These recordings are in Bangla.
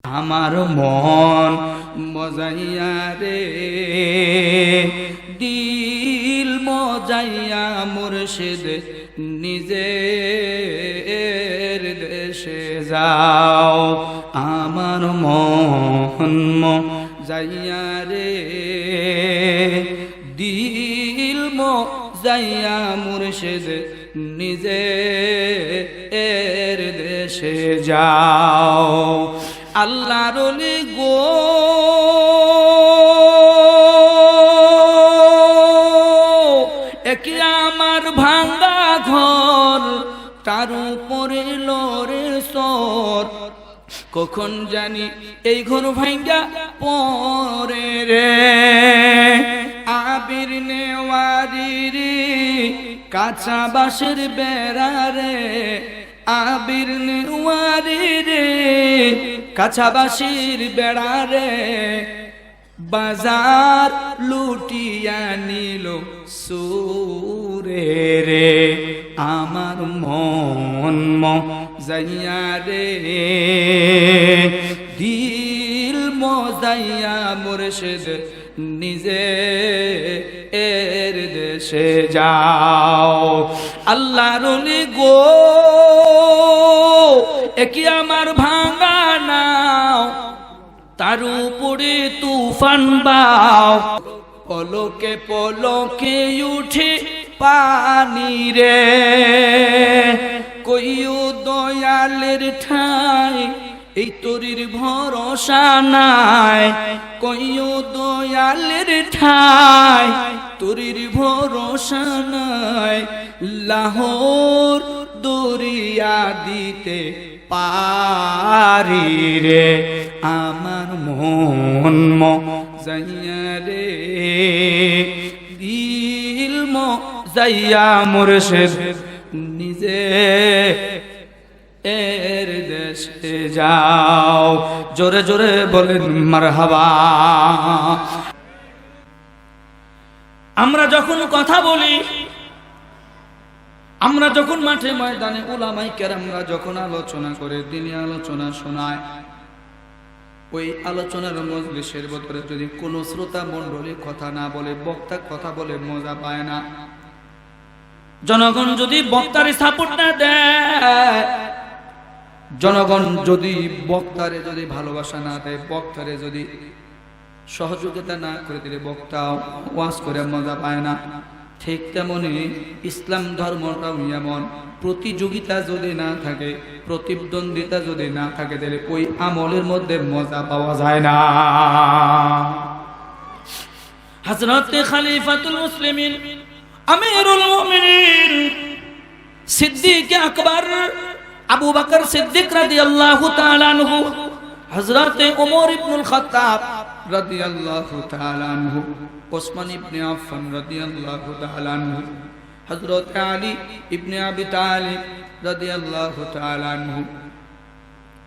আমার মন মজাইয়া রে, দিল মজাইয়া মুর্শিদ নিজের দেশে যাও। আমার মন মজাইয়া রে, দিল মজাইয়া মুর্শিদ নিজের দেশে যাও। আল্লাহর ওলি গো একে আমার ভাঙ্গা ঘর, তার উপরে লড়ে সর, কখন জানি এই ঘর ভাঙ্গা পরে রে। আবির নেওয়ারি রে, কাঁচা বাঁশের বেড়া রে, আবির নেওয়ারি রে, কাঁচা বাঁশের বেড়া রে, বাজার লুটিয়া নিল সুরে রে। আমার মন মজাইয়া রে, দিল মজাইয়া মুর্শিদ নিজে এর দেশে যাও। আল্লাহর ওলি গো একি আমার ভাঙা নাও, তার উপরে তুফান বাও, পলকে পলকে উঠে পানি রে। কইও দয়ালের ঠাই এই তরির ভরসা নাই, কইও দয়ালের ঠাই তরির ভরসা নাই। লাহোর দরিয়া দিতে পারি রে, আমার মন মজাইয়া রে, দিল মজাইয়া মুর্শিদ নিজে এর দেশে যাও। জোরে জোরে বলেন মারহাবা। আমরা যখন কথা বলি, আমরা যখন মাঠে ময়দানে উলামায়ে কেরামরা যখন আলোচনা করে, দিনী আলোচনা শোনায়, ওই আলোচনার মজলিসের ভিতরে যদি কোনো শ্রোতা মণ্ডলী কথা না বলে, বক্তা কথা বলে, মজা পায় না। জনগণ যদি বক্তারে সাপোর্ট না দেয়, জনগণ যদি বক্তারে যদি ভালোবাসা না দেয়, বক্তারে যদি সহযোগিতা না করে দিলে বক্তা ওয়াজ করে মজা পায় না। ঠিক তেমনি ইসলাম ধর্মটাও এমন, প্রতিযোগিতা যদি না থাকে, প্রতিদ্বন্দ্বিতা যদি না থাকে, তাহলে ওই আমলের মধ্যে মজা পাওয়া যায় না। হযরত খলিফাতুল মুসলিমিন আমিরুল মুমিনিন সিদ্দিক আকবর আবু বকর সিদ্দিক রাদিয়াল্লাহু তাআলা আনহু, হযরত ওমর ইবনুল খাত্তাব রাদিয়াল্লাহু তাআলা আনহু, ওসমান ইবনে আফফান রাদিয়াল্লাহু তাআলা আনহু, হযরত আলী ইবনে আবি তালিব রাদিয়াল্লাহু তাআলা আনহু,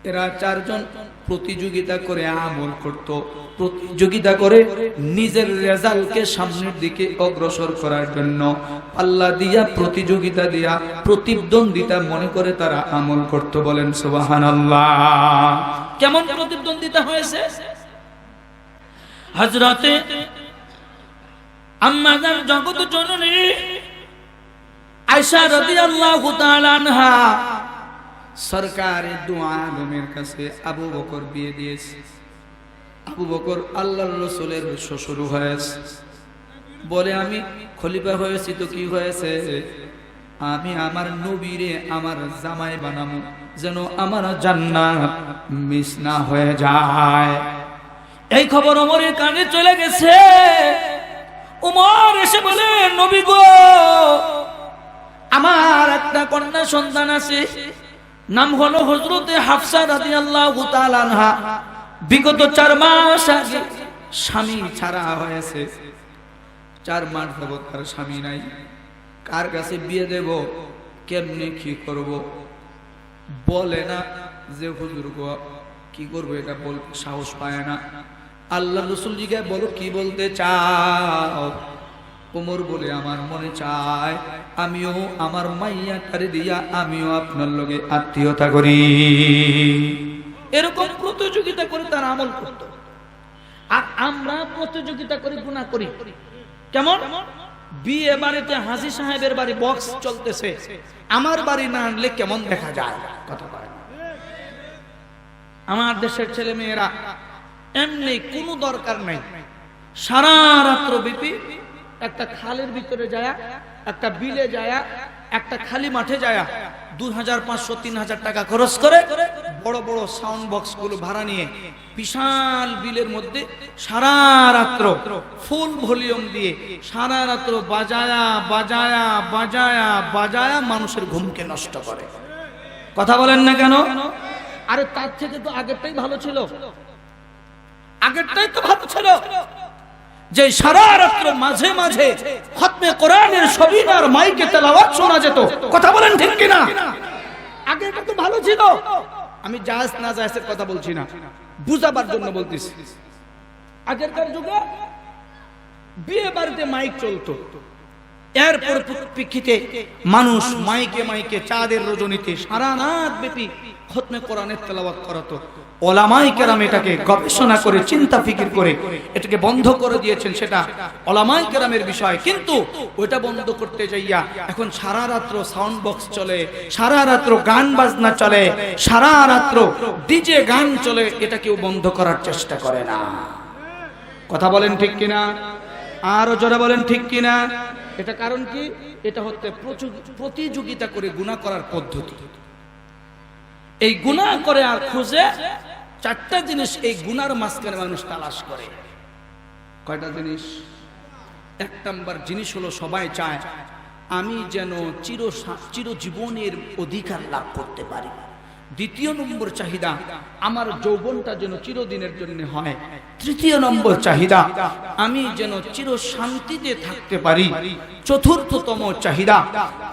এরা চারজন প্রতিযোগিতা করে আমল করত, প্রতিযোগিতা করে নিজের রেজাল্টকে সামনের দিকে অগ্রসর করার জন্য আল্লাহ দিয়া, প্রতিযোগিতা দিয়া, প্রতিদ্বন্দ্বিতা মনে করে তারা আমল করত। বলেন সুবহানাল্লাহ। কেমন প্রতিদ্বন্দ্বিতা হয়েছে? হযরতে আম্মা জান জগৎ জননী আয়েশা রাদিয়াল্লাহু তাআলা আনহা সরকারে দু আলমের কাছে আবু বকর বিয়ে দিয়েছে। আবু বকর আল্লাহর রাসূলের শ্বশুর হয়েছে। বলে আমি খলিফা হয়েছি তো কি হয়েছে, আমি আমার নবীরে আমার জামাই বানাবো, যেন আমার জান্নাত মিস না হয়ে যায়। এই খবর ওমরের কানে চলে গেছে। ওমর এসে বলে, নবী গো, আমার একটা কন্যা সন্তান আছে, নাম হলো হযরতে হাফসা রাদিয়াল্লাহু তাআলা আনহা। বিগত 4 মাস আগে স্বামী ছাড়া হয়েছে, 4 মাস যাবত তার স্বামী নাই। কার কাছে বিয়ে দেব, কেমনে কি করব, বলে না যে হুজুর গো কি করবো, এটা বলতে সাহস পায় না। আল্লাহ রাসূল জিজ্ঞাসা বলো কি বলতে চাও? ওমর বলে আমার মনে চায় আমিও আমার মাইয়াটারে দিয়া আমিও আপনার লগে আত্মীয়তা করি। এরকম প্রতিযোগিতা করে তার আমল করত। আর আমরা প্রতিযোগিতা করে গুনাহ করি। কেমন? বিয়ে বাড়িতে হাজী সাহেবের বাড়ি বক্স চলতেছে, আমার বাড়ি না আনলে কেমন দেখা যায়? কথা বলেন। আমার দেশের ছেলে মেয়েরা এমনি কোনো দরকার নাই, সারা রাত্র ব্যাপী একটা খালের ভিতরে যায়, একটা বিলে যায়, একটা খালি মাঠে যায় 2500-3000 টাকা খরচ করে বড় বড় সাউন্ড বক্স গুলো ভাড়া নিয়ে বিশাল বিলের মধ্যে সারা রাত্র ফুল ভলিউম দিয়ে সারা রাত্র বাজায়া বাজায়া বাজায়া বাজায়া মানুষের ঘুমকে নষ্ট করে। কথা বলেন না কেন? আরে তার থেকে তো আগেরটাই ভালো ছিল, আগেরটাই তো ভালো ছিল, যে সারা রাত্র মাঝে মাঝে খতমে কোরআনের সবিনার মাইকে তেলাওয়াত শোনা যেত। কথা বলেন ঠিক কিনা? আগেরটা তো ভালো ছিল। আমি জায়েজ না জায়েজের কথা বলছি না, বুঝাবার জন্য বলতেছি। আগেরকার যুগে বিয়ে বাড়িতে মাইক চলতো, এর পরিপ্রেক্ষিতে মানুষ মাইকে মাইকে চাঁদের রজনীতে সারা রাত ব্যাপী খতমে কোরআনের তেলাওয়াত করাতো। ওলামায়ে কেরাম এটাকে গবেষণা করে চিন্তা ফিকির করে এটাকে বন্ধ করে দিয়েছেন, সেটা ওলামায়ে কেরামের বিষয়। কিন্তু ওটা বন্ধ করতে যাইয়া এখন সারা রাত্র সাউন্ড বক্স চলে, সারা রাত্র গান বাজনা চলে, সারা রাত্র ডিজে গান চলে, এটা কেউ বন্ধ করার চেষ্টা করে না। কথা বলেন ঠিক কিনা? আরো জোরে বলেন ঠিক কিনা? এটা কারণ কি? এটা হচ্ছে প্রতিযোগিতা করে গুনাহ করার পদ্ধতি। এই গুনাহ করে আর খুঁজে চারটা জিনিস এই গুনার মাঝখানে মানুষ তালাশ করে। কয়টা জিনিস? এক নাম্বার জিনিস হলো সবাই চায় আমি যেন চিরজীবনের অধিকার লাভ করতে পারি। দ্বিতীয় নম্বর চাহিদা আমার যৌবনটা যেন চিরদিনের জন্য হয়। তৃতীয় নম্বর চাহিদা আমি যেন চির শান্তিতে থাকতে পারি। চতুর্থতম চাহিদা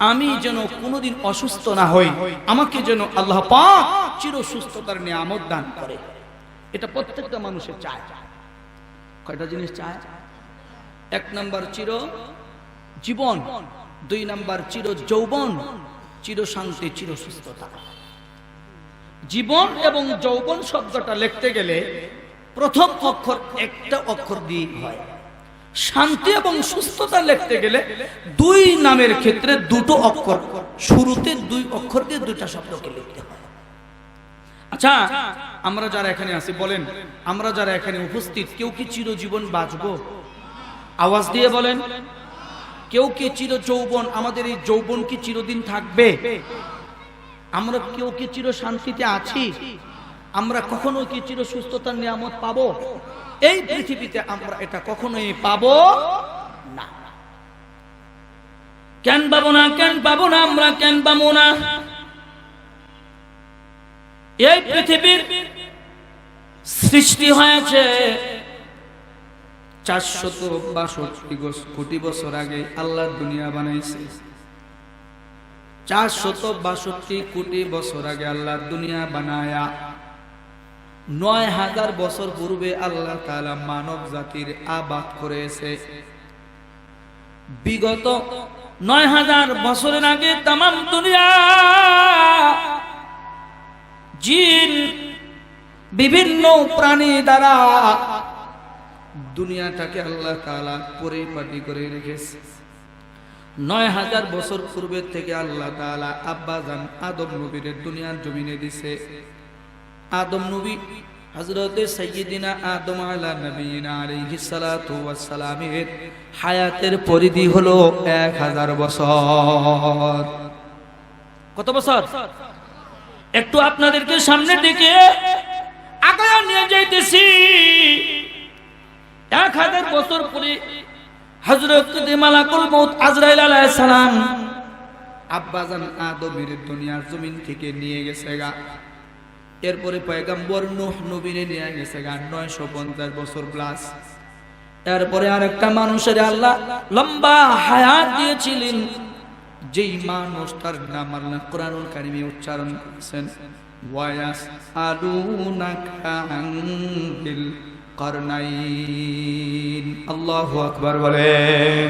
আমি যেন কোনোদিন অসুস্থ না হই, আমাকে যেন আল্লাহ পাক চির সুস্থতার নিয়ামত দান করে। এটা প্রত্যেকটা মানুষের চায়। কয়টা জিনিস চায়? এক নাম্বার চির জীবন, দুই নাম্বার চির যৌবন, চির শান্তি, চির সুস্থতা। জীবন এবং যৌবন শব্দটা লিখতে গেলে প্রথম অক্ষর একটা অক্ষর দিয়ে হয়। শান্তি এবং সুস্থতা লিখতে গেলে দুই নামের ক্ষেত্রে দুটো অক্ষর, শুরুতে দুই অক্ষর দিয়ে দুইটা শব্দকে লিখতে হয়। আচ্ছা, আমরা যারা এখানে আছি বলেন, আমরা যারা এখানে উপস্থিত কেউ কি চিরজীবন বাঁচবো? আওয়াজ দিয়ে বলেন। কেউ কি চির যৌবন, আমাদের এই যৌবন কি চিরদিন থাকবে? আমরা কেউ কি চির শান্তিতে আছি? আমরা কখনো কি চির সুস্থতার নিয়ামত পাবো? এই পৃথিবীতে আমরা এটা কখনোই পাবো না। কেন পাবো না? কেন পাবো না? আমরা কেন পাবো না? এই পৃথিবীর সৃষ্টি হয়েছে 462 কোটি বছর আগে আল্লাহ দুনিয়া বানাইছে। 462 কোটি বছর আগে আল্লাহ দুনিয়া বানায়া 9000 বছর পূর্বে আল্লাহ তাআলা মানব জাতির আবাদ করেছে। বিগত 9000 বছরের আগে তাম দুনিয়া জিন বিভিন্ন প্রাণী দ্বারা দুনিয়াটাকে আল্লাহ তাআলা পরিপাটি করে রেখেছে। 9000 বছর পূর্বে থেকে আল্লাহ তাআলা আব্বাজান আদম নবীর দুনিয়ার জমিনে দিছে। আদম নবী হযরতে সাইয়্যিদিনা আদম আলা নবিয়িনা আলাইহিস সালাতু ওয়াস সালামের হায়াতের পরিধি হলো 1000 বছর। কত বছর? একটু আপনাদেরকে সামনের দিকে আগায়া নিয়ে যাইতেছি। 1000 বছর পরে হযরত মালাকুল মউত আজরাইল আলাইহিস সালাম আব্বাজান আদমের দুনিয়ার জমিন থেকে নিয়ে গেছে গা। এরপরে পয়গম্বর নূহ নবীরে নিয়ে গেছে গা 950 বছর প্লাস। এরপরে আরেকটা মানুষের আল্লাহ লম্বা হায়াত দিয়েছিলেন, যেই মানুষটার নাম আল্লাহ কোরআনুল কারীমে উচ্চারণ করেছেন, ওয়ায়াসআলুনাকা আনিল কারনাইন। আল্লাহু আকবার বলেন।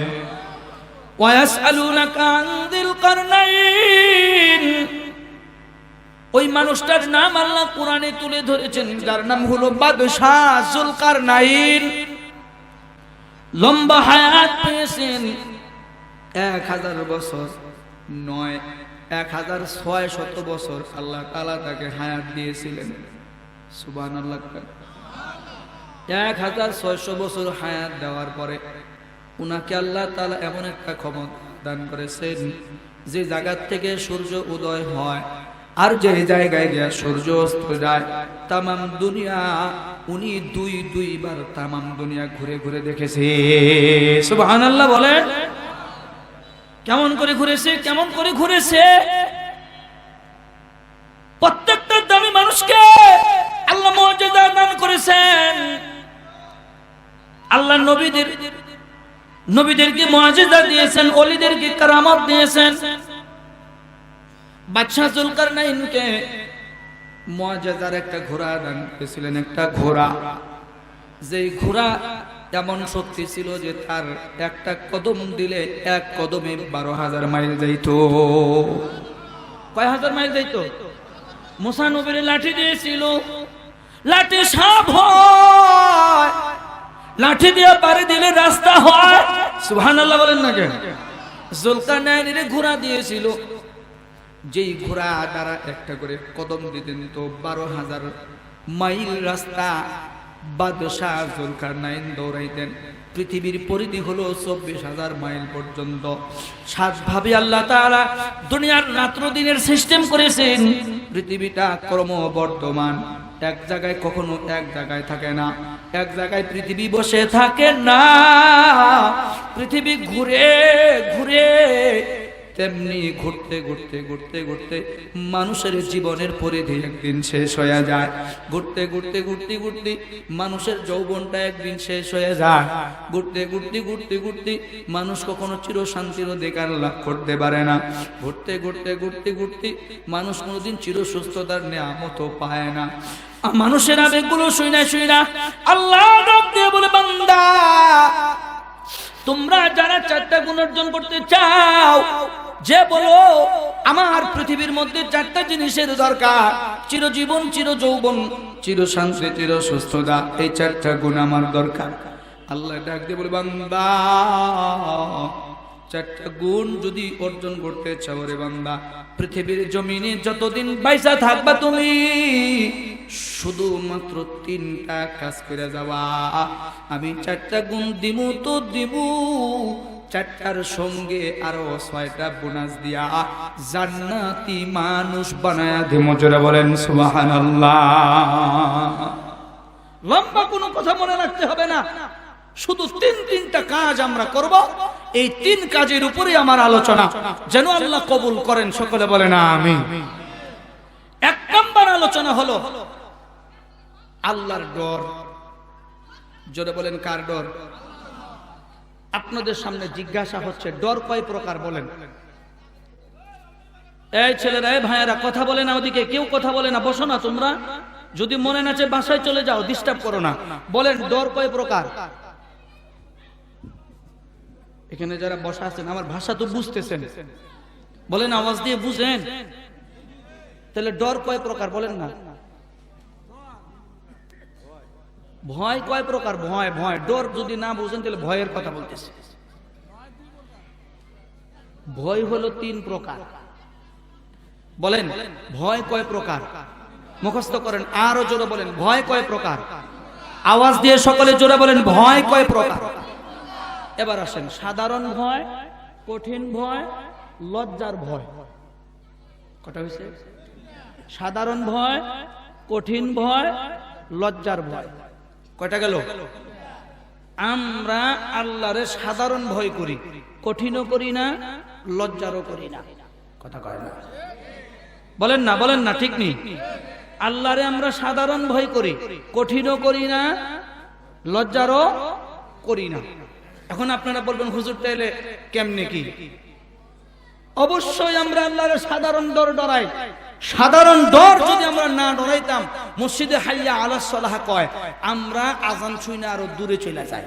ওয়ায়াসআলুনাকা আনিল কারনাইন। ওই মানুষটার নাম আল্লাহ কোরআনে তুলে ধরেছেন, যার নাম হলো বাদশাহ জুলকারনাইন। লম্বা হায়াত পেয়েছেন, 1000 বছর নয়, 1600 বছর আল্লাহ তাআলা তাকে হায়াত দিয়েছিলেন। সুবহানাল্লাহ। 1600 বছর হায়াত দেওয়ার পরে উনাকে আল্লাহ তাআলা এমন একটা ক্ষমতা দান করেছেন, যে জায়গা থেকে সূর্য উদয় হয় আর যে জায়গায় গিয়ে সূর্য অস্ত যায়, তামাম দুনিয়া উনি দুইবার তামাম দুনিয়া ঘুরে ঘুরে দেখেছে। সুবহানাল্লাহ বলে। কেমন করে ঘুরেছে, কেমন করে ঘুরেছে? প্রত্যেকটা দামি মানুষকে আল্লাহ মুজিজা দান করেছেন। আল্লাহ নবীদেরকে মুজিজা দিয়েছেন, ওলিদেরকে কারামত দিয়েছেন। বাদশাহ জুলকারনাইনকে মুজিজার একটা ঘোড়া দান করেছিলেন, একটা ঘোড়া, যেই ঘোড়া এমন শক্তি ছিল যে তার একটা কদম দিলে এক কদমে 12,000 মাইল যাইত। কয় হাজার মাইল যাইত? মুসা নবীর লাঠি দিয়েছিল, লাঠি সাপ হয়, লাঠি দিয়ে পারে দিলে রাস্তা হয়। সুবহানাল্লাহ বলেন না কেন? জুলকারনাইনের ঘোড়া দিয়েছিল, যেই ঘোড়া দ্বারা একটা করে কদম দিতেন তো 12,000 মাইল রাস্তা বাদশাহ জুলকারনাইন দৌড়াইতেন। পৃথিবীর পরিধি হলো 24,000 মাইল পর্যন্ত। সাতভাবে আল্লাহ তাআলা দুনিয়ার রাত্র দিনের সিস্টেম করেছেন। পৃথিবীটা ক্রমবর্ধমান, এক জায়গায় কখনো এক জায়গায় থাকে না, এক জায়গায় পৃথিবী বসে থাকে না। পৃথিবী ঘুরে ঘুরে তেমনি ঘুরতে ঘুরতে ঘুরতে ঘুরতে মানুষের জীবনের পরিধি একদিন শেষ হয়ে যায়। ঘুরতে ঘুরতে ঘুরতে ঘুরতে মানুষের যৌবনটা একদিন শেষ হয়ে যায়। ঘুরতে ঘুরতে ঘুরতে ঘুরতে মানুষ কখনো চিরশান্তির অধিকার লাভ করতে পারে না। ঘুরতে ঘুরতে ঘুরতে ঘুরতে মানুষ কোনোদিন চিরসুস্থতার নিয়ামত পায় না। মানুষের আবেগগুলো শুইনা আল্লাহ ডাক দিয়ে বলে, বান্দা তোমরা যারা 4টা গুণ অর্জন করতে চাও, যে বলো আমার পৃথিবীর মধ্যে 4টা জিনিসের দরকার, চিরজীবন, চিরযৌবন, চিরশান্তি, চিরসুস্থতা, এই 4টা গুণ আমার দরকার। আল্লাহ ডাক দিয়ে বলে, বান্দা 4টা গুণ যদি অর্জন করতে চাও রে বান্দা, পৃথিবীর জমিনে যতদিন বাইসা থাকবা তুমি শুধুমাত্র 3টা কাজ করে যাওয়া। আমি 4টা গুণ দিমু তো দিমু, 4টার সঙ্গে আরো 6টা বোনাস দিয়া জান্নাতি মানুষ বানায়া দিমু। জোরে বলেন সুবহানাল্লাহ। লম্বা কোনো কথা মনে রাখতে হবে না, শুধু 3টা কাজ আমরা করব। এই 3 কাজের উপরে আমার আলোচনা, যেন আল্লাহ কবুল করেন। সকলে বলেন আমিন। 1 নম্বর আলোচনা হলো আল্লাহর ডর। জোরে বলেন কার ডর? আপনাদের সামনে জিজ্ঞাসা হচ্ছে, ডর কয় প্রকার বলেন? এই ছেলেরা, এই ভাইয়েরা কথা বলে না, ওদিকে কেউ কথা বলে না, বসো না তোমরা। যদি মনে না চায় বাসায় চলে যাও, ডিস্টার্ব করো না। বলেন ডর কয় প্রকার? এখানে যারা বসা আছেন আমার ভাষা তো বুঝতেছেন, বলেন আওয়াজ দিয়ে বুঝেন। তাহলে ডর কয় প্রকার বলেন না? ভয় কয় প্রকার? ভয় ভয় ডর যদি না বুঝেন তাহলে ভয়ের কথা বলতেছে। ভয় হলো 3 প্রকার। বলেন ভয় কয় প্রকার? মুখস্থ করেন, আরো জোরে বলেন ভয় কয় প্রকার? আওয়াজ দিয়ে সকলে জোরে বলেন ভয় কয় প্রকার? এবার আসেন, সাধারণ ভয়, কঠিন ভয়, লজ্জার ভয়। কটা হয়েছে? সাধারণ ভয়, কঠিন ভয়, লজ্জার ভয়। কয়টা গেল? আমরা আল্লাহরে সাধারণ ভয় করি, কঠিনও করি না, লজ্জারও করি না। কথা কয় না? বলেন না, বলেন না, ঠিক নেই? আল্লাহরে আমরা সাধারণ ভয় করি, কঠিনও করি না, লজ্জারও করি না। এখন আপনারা বলবেন হুজুর তাইলে কেমনে কি? অবশ্যই আমরা আল্লাহর সাধারণ ডর ডরাই। সাধারণ ডর যদি আমরা না ডরাইতাম, মসজিদে হাইয়া আলাস সালাহ কয়, আমরা আজান শুই না আরো দূরে চলে যাই।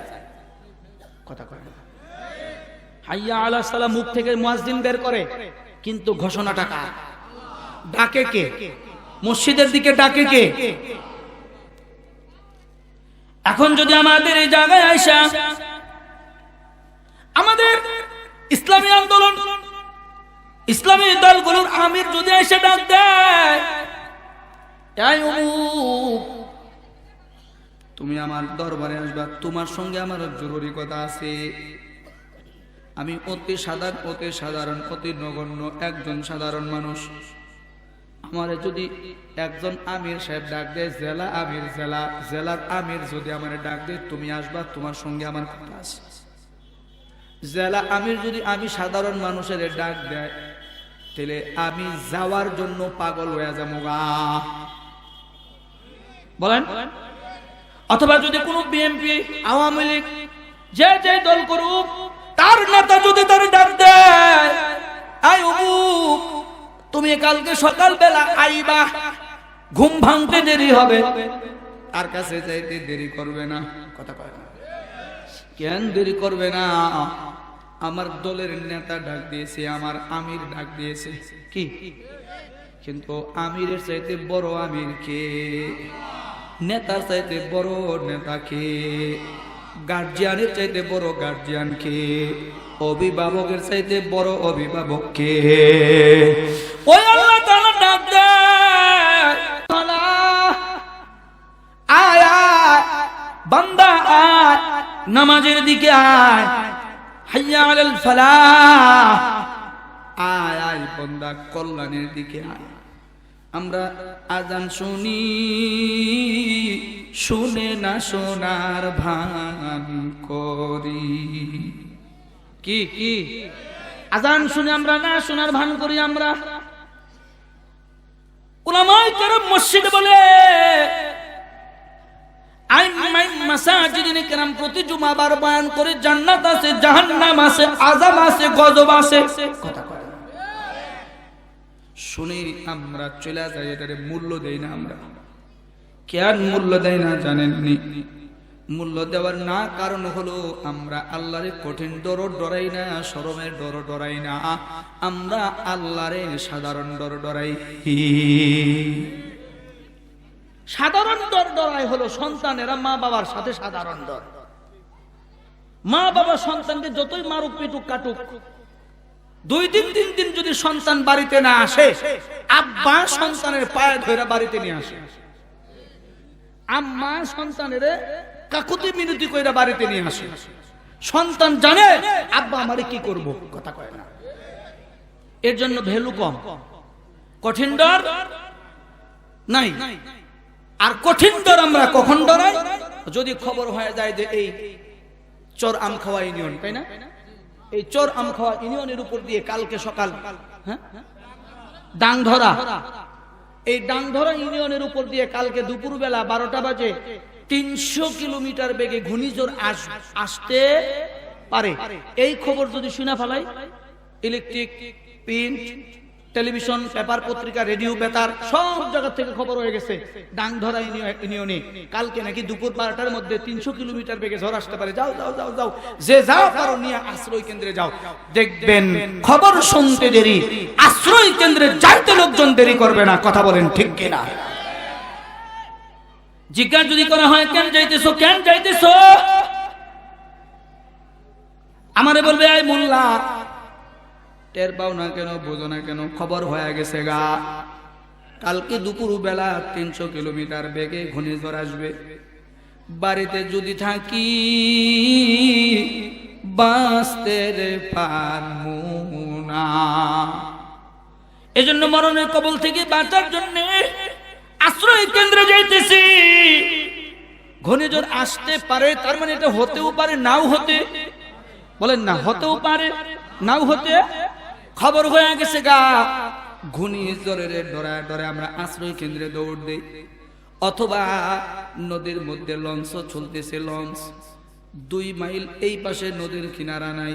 কথা কয় না? হাইয়া আলাস সালাহ মুখ থেকে মুয়াজ্জিন বের করে, কিন্তু ঘোষণাটা কার? ডাকে কে? মসজিদের দিকে ডাকে কে? এখন যদি আমাদের এই জায়গায় আইসা আমাদের ইসলামী আন্দোলন, ইসলামী দলগুলোর আমির যদি এসে ডাক দেয়, তুমি আমার দরবারে আসবা, তোমার সঙ্গে আমার জরুরি কথা আছে। আমি অতি সাধারণ অতি নগণ্য একজন সাধারণ মানুষ। আমারে যদি একজন আমির সাহেব ডাক দেয়, জেলা আমির, জেলার আমির যদি আমারে ডাক দেয়, তুমি আসবা, তোমার সঙ্গে আমার কথা আছে। জেলা আমির যদি আমি সাধারণ মানুষের ডাক দেয়, তাহলে আমি যাওয়ার জন্য পাগল হয়ে যাবো গা, বলেন। অথবা যদি কোনো বিএনপি, আওয়ামী লীগ, যে যে দল করুক, তার নেতা যদি তার ডাক দেয়, আই অমুক, তুমি কালকে সকালবেলা আইবা, ঘুম ভাঙতে দেরি হবে, তার কাছে যাইতে দেরি করবে না। কথা কয় না কেন দেরি করবে না? আমার দলের নেতা ডাক দিয়েছে, আমার আমির ডাক দিয়েছে, কি? কিন্তু আমিরের চাইতে বড় আমির কে? নেতার চাইতে বড় নেতা কে? গার্জিয়ানের চাইতে বড় গার্জিয়ান কে? অভিভাবকের চাইতে বড় অভিভাবক কে? ওই আল্লাহ তাআলা ডাক দেয়, আয় আয় বান্দা আয়, নামাজের দিকে আয়, হাইয়া আলাল ফালাহ, আয় আয় বান্দা কল্যাণের দিকে আয়। আমরা আজান শুনি, শুনে না শোনার ভান করি। কি কি আজান শুনে আমরা না শোনার ভান করি? আমরা উলামায়ে কেরাম মসজিদে বলে, প্রতি জুমাবার বয়ান করে জান্নাত আছে, জাহান্নাম আছে, আযাব আছে, গজব আছে। শুনি আমরা চলে যাই, এটারে মূল্য দেই না। আমরা কেন মূল্য দেই না জানেননি? মূল্য দেওয়ার না কারণ হলো আমরা আল্লাহরে কঠিন ডর ডরাই না, শরমের ডর ডরাই না, আমরা আল্লাহরে সাধারণ ডর ডরাই। সাধারণ ডর ডরাই হলো সন্তানেরা মা বাবার সাথে সাধারণ ডর। মা বাবা সন্তানকে যতই মারুক পিটুক কাটুক, 2 দিন 3 দিন যদি সন্তান বাড়িতে না আসে, আব্বা সন্তানের পায়ে ধরে বাড়িতে নিয়ে আসে, আম্মা সন্তানের কাকুতি মিনতি কইরা বাড়িতে নিয়ে আসে। সন্তান জানে আব্বা আমারে কি করব, কথা কয় না। এর জন্য ভ্যালু কম, কঠিন ডর নাই। আর কঠিন ডর আমরা কখন ডরাই? যদি খবর হয়ে যায় যে এই চর আমখাওয়া ইউনিয়ন, তাই না, এই চর আমখাওয়া ইউনিয়নের উপর দিয়ে কালকে সকাল ডাংধরা, এই ডাংধরা ইউনিয়নের উপর দিয়ে কালকে দুপুরবেলা 12টা বাজে 300 কিলোমিটার বেগে ঘূর্ণিঝড় আসতে পারে। এই খবর যদি শুনে ফেলাই, ইলেকট্রিক, প্রিন্ট, টেলিভিশন, পেপার, পত্রিকা, রেডিও, বেতার সব জায়গা থেকে খবর হয়ে গেছে ডাংধরা ইউনিয়নে কালকে নাকি দুপুর 12টার মধ্যে 300 কিলোমিটার বেগে ঝড় আসতে পারে। যাও যাও যাও যাও, যে যাও পারো নিয়ে আশ্রয় কেন্দ্রে যাও। দেখবেন খবর শুনতে দেরি, আশ্রয় কেন্দ্রে যাইতে লোকজন দেরি করবে না। কথা বলেন ঠিক কিনা? জিজ্ঞাসা যদি করা হয় কেন যাইতেছো, কেন যাইতেছো, আমারে বলবে আই মোল্লা টের পাও না কেন, বোঝো না কেন, খবর হয়ে গেছে গা, কালকে দুপুর বেলা 300 কিলোমিটার বেগে ঘূর্ণিঝড় আসবে। বাড়িতে যদি থাকি বাঁচতে পারবো না। এজন্য মরণের কবল থেকে বাঁচার জন্য আশ্রয় কেন্দ্রে যাইতেছি। ঘূর্ণিঝড় আসতে পারে, তার মানে এটা হতেও পারে, নাও হতে, বলেন না, হতেও পারে, নাও হতে। খবর হয়ে গেছে গা, ঘূর্ণিঝড়ের ডরায় ডরায় আমরা আশ্রয় কেন্দ্রে দৌড় দেই। অথবা নদীর মধ্যে লঞ্চ চলতেছে, লঞ্চ 2 মাইল এই পাশে নদীর কিনারা নাই,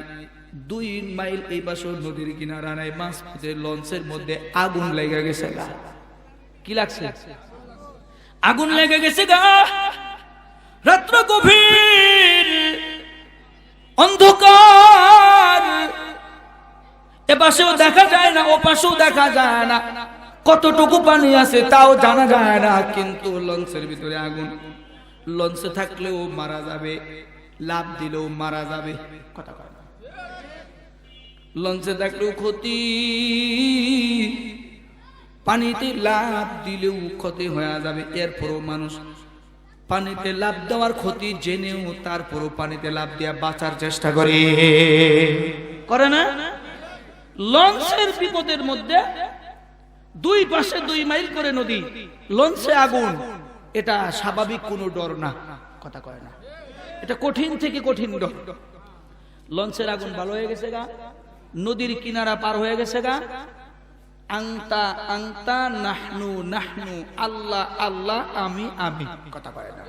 2 মাইল এই পাশে নদীর কিনারা নাই, মাঝপথে লঞ্চের মধ্যে আগুন লেগে গেছে গা। কি লাগছে? আগুন লেগে গেছে গা। রাত্র গভীর, অন্ধকার, এ পাশেও দেখা যায় না, ও পাশেও দেখা যায় না। কতটুকু পানি আছে তাও জানা যায় না, কিন্তু লঞ্চের ভিতরে আগুন। লঞ্চে থাকলেও মারা যাবে, লাভ দিলেও মারা যাবে, কথা কয় না। লঞ্চে থাকলেও ক্ষতি, পানিতে লাভ দিলেও ক্ষতি হয়ে যাবে। এরপরও মানুষ পানিতে লাভ দেওয়ার ক্ষতি জেনেও তারপরও পানিতে লাভ দিয়া বাঁচার চেষ্টা করে না? লঞ্চের বিপদের মধ্যে দুই পাশে 2 মাইল করে নদী, লঞ্চে আগুন, এটা স্বাভাবিক কোনো ডর না, কথা কয় না। এটা কঠিন থেকে কঠিন ডর। লঞ্চের আগুন ভালো হয়ে গেছে গা, নদীর কিনারা পার হয়ে গেছে গা, আংতা আংতা নাহনু নাহনু, আল্লাহ আল্লাহ আমি আমি, কথা কয় না।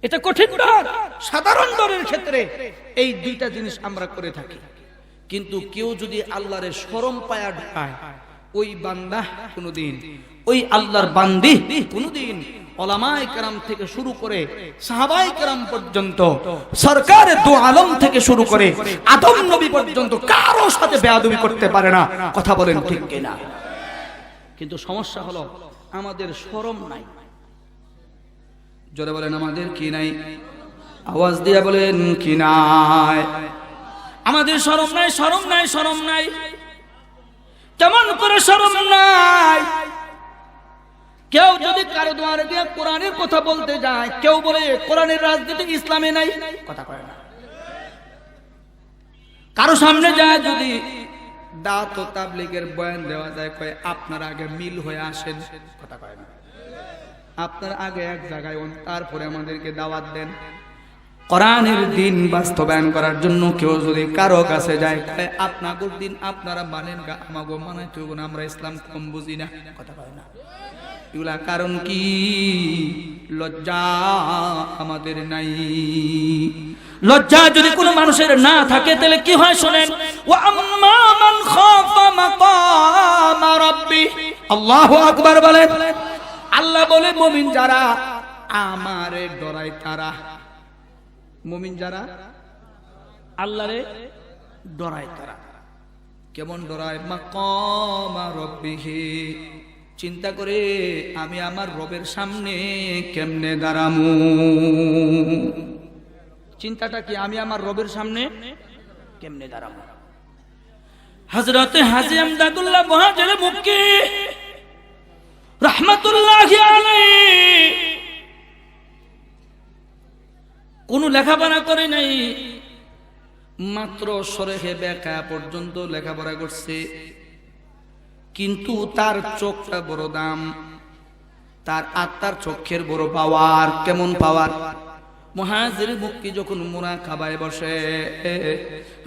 এটা কঠিন ডর। সাধারণ ডরের ক্ষেত্রে এই দুইটা জিনিস আমরা করে থাকি, কিন্তু কেউ যদি আল্লাহর শরম পায়া ঢাকায়, ওই বান্দা কোনদিন, ওই আল্লাহর বান্দি কোনদিন উলামায়ে কেরাম থেকে শুরু করে সাহাবায়ে কেরাম পর্যন্ত, সরকারে দু আলম থেকে শুরু করে আদম নবী পর্যন্ত কারো সাথে বেয়াদবি করতে পারে না, কথা বলেন ঠিক কিনা? কিন্তু সমস্যা হলো আমাদের শরম নাই। জোরে বলেন আমাদের কি নাই? আওয়াজ দিয়ে বলেন কি নাই? আমাদের শরম নাই, শরম নাই, শরম নাই। কেমন করে শরম নাই? কেউ যদি কারো দ্বারে দিয়ে কোরআনের কথা বলতে যায়, কেউ বলে কোরআনের রাজনীতি ইসলামে নাই, কথা কয় না। কারো সামনে যায় যদি দাওয়াত ও তাবলীগের বয়ান দেওয়া যায়, কয় আপনার আগে মিল হয়ে আসেন, কথা কয় না। আপনার আগে এক জায়গায়, তারপরে আমাদেরকে দাওয়াত দেন। কোরআনের দিন বাস্তবায়ন করার জন্য কেউ যদি কারো কাছে যায়, আপনাদের দিন আপনারা মানেন গা, আমাগো মানাইতে হবে না, আমরা ইসলাম কম বুঝি না, কথা কয় না। এগুলা কারণ কি? লজ্জা আমাদের নাই। লজ্জা যদি কোনো মানুষের না থাকে তাহলে কি হয় শোনেন, ওয়া আম্মা মান খাফা মাকাম রাব্বি, আল্লাহু আকবার বলেন। আল্লাহ বলে মুমিন যারা আমারে ডরায় তারা, মুমিন যারা আল্লাহরে ডরায় তারা। কেমন ডরায়? মাকাম রাব্বিহি, চিন্তা করে আমি আমার রবের সামনে কেমনে দাঁড়ামু। চিন্তাটা কি? আমি আমার রবের সামনে কেমনে দাঁড়ামু। হযরত হাজী আমদাদুল্লাহ মুহাজির মক্কি রাহমাতুল্লাহি আলাইহি কোন লেখাপড়া করে নাই, মাত্র শরহে বেকা পর্যন্ত লেখাপড়া করছে, কিন্তু তার চোখটা বড় দাম, তার আত্মার চোখের বড় পাওয়ার। কেমন পাওয়ার? মুহাজির মক্কি যখন মুরাকাবায় বসে,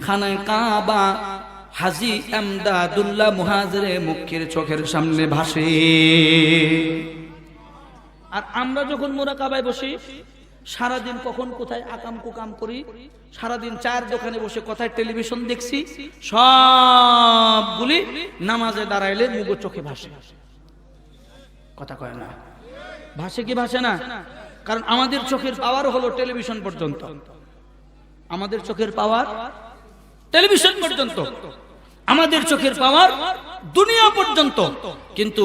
খানায় কাবা হাজী আমদাদুল্লাহ মুহাজির মক্কির চোখের সামনে ভাসে। আর আমরা যখন মুরাকাবায় বসি, সারাদিন কখন কোথায় আকাম কুকাম করি, সারাদিন চায়ের দোকানে বসে কোথায় টেলিভিশন দেখছি, সবগুলি নামাজে দাঁড়াইলে মুগো চোখে ভাসে, কথা কয় না। ভাসে কি ভাসে না? কারণ আমাদের চোখের পাওয়ার হলো টেলিভিশন পর্যন্ত, আমাদের চোখের পাওয়ার টেলিভিশন পর্যন্ত, আমাদের চোখের পাওয়ার দুনিয়া পর্যন্ত। কিন্তু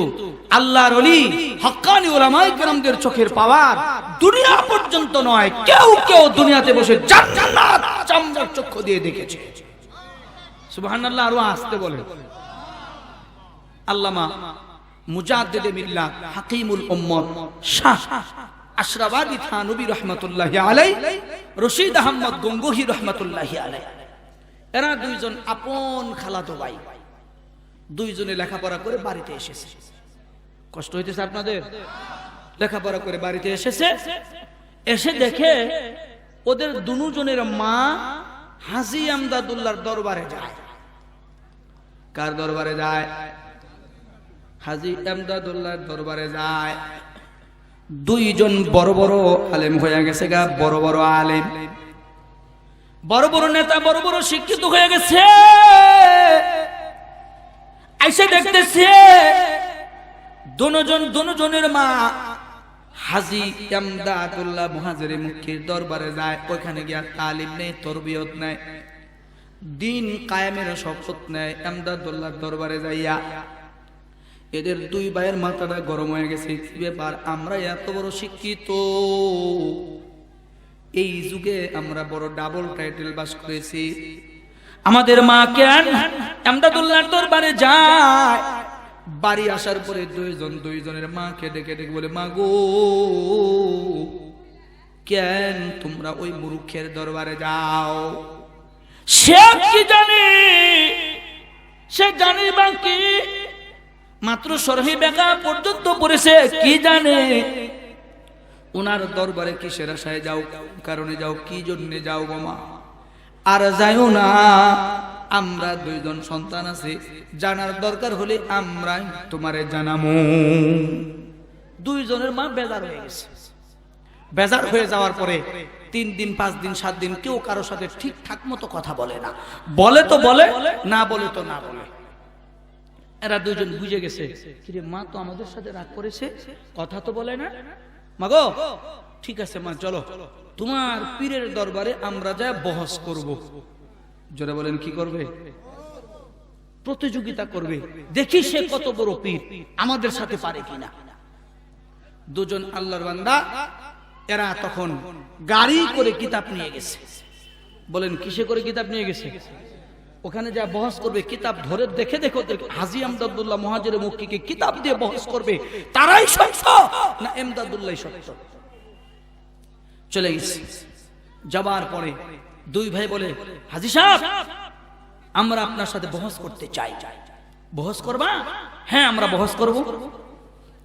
আল্লাহর ওলি হক্কানি উলামায়ে কেরামদের চোখের পাওয়ার দুনিয়া পর্যন্ত নয়। কেউ কেউ দুনিয়াতে বসে জান্নাত চামড়ার চক্ষু দিয়ে দেখেছে। সুবহানাল্লাহ। আরো আসতে বলে। আল্লামা মুজাদ্দিদে মিল্লাত হাকিমুল উম্মত শাহ আশরাফ আলী থানভী রাহমাতুল্লাহি আলাইহি, রশিদ আহমদ গঙ্গোহী রাহমাতুল্লাহি আলাইহি, এরা দুইজন আপন খালাতো ভাই, দুইজনে লেখাপড়া করে বাড়িতে এসেছে। কষ্ট হইতেছে আপনাদের? লেখাপড়া করে বাড়িতে এসেছে, এসে দেখে ওদের দুজনের মা হাজী আমদাদুল্লাহর দরবারে যায়। কার দরবারে যায়? হাজী আমদাদুল্লাহর দরবারে যায়। দুইজন বড় বড় আলেম হয়ে গেছে গা, বড় বড় আলেম, বড় বড় নেতা, বড় বড় শিক্ষিত হয়ে গেছে। আইসা দেখতেছে দুজনের মা হাজী আমদাদুল্লাহ মুহাজির মক্কির দরবারে যায়। ওইখানে গিয়া তালিম নেই, তরবিয়ত নেই, দিন কায়েমের শপথ নেয়। আমদাদুল্লাহর দরবারে যাইয়া এদের দুই ভাইয়ের মাথাটা গরম হয়ে গেছে, কি ব্যাপার, আমরা এত বড় শিক্ষিত, এই যুগে আমরা বড় ডাবল টাইটেল পাস করেছি, আমাদের মা কেন এমদাদুল্লাহর দরবারে যায়, বাড়ি আসার পরে দুইজনের মাকে ডেকে ডেকে বলে, মা গো কেন তোমরা ওই মুরুখের দরবারে যাও? সে কি জানে, সে জানে বাকি মাত্র সরহি বেকা পর্যন্ত পড়েছে, কি জানে ওনার দরবারে কিসের আশায় যাও, কারণে যাও, কি জন্য যাও গো মা? আর যাইও না, আমরা দুইজন সন্তান আছে, জানার দরকার হলে আমরা তোমারে জানামু। দুইজনের মা বেজার হয়ে গেছে। বেজার হয়ে যাওয়ার পরে 3 দিন 5 দিন 7 দিন কেউ কারোর সাথে ঠিকঠাক মতো কথা বলে না, বলে তো বলে, না বলে তো না বলে। এরা দুইজন বুঝে গেছে, কিরে মা তো আমাদের সাথে রাগ করেছে, কথা তো বলে না। মা গো ঠিক আছে মা, চলো তোমার পীরের দরবারে আমরা যা বহস করব। জোরে বলেন, কি করবে? প্রতিযোগিতা করবে, দেখি সে কত বড় পীর, আমাদের সাথে পারে কিনা। দুজন আল্লাহর বান্দা, এরা তখন গাড়ি করে কিতাব নিয়ে গেছে। বলেন কিসে করে কিতাব নিয়ে গেছে? ওখানে যা বহস করবে, কিতাব ধরে দেখে দেখো হাজী এমদাদুল্লাহ মুহাজিরে মক্কিকে কিতাব দিয়ে বহস করবে, তারাই সত্য না এমদাদুল্লাহ সত্য। চলে গেছে। যাবার পরে দুই ভাই বলে, হাজী সাহেব আমরা আপনার সাথে বহস করতে চাই। বহস করবা? হ্যাঁ আমরা বহস করব।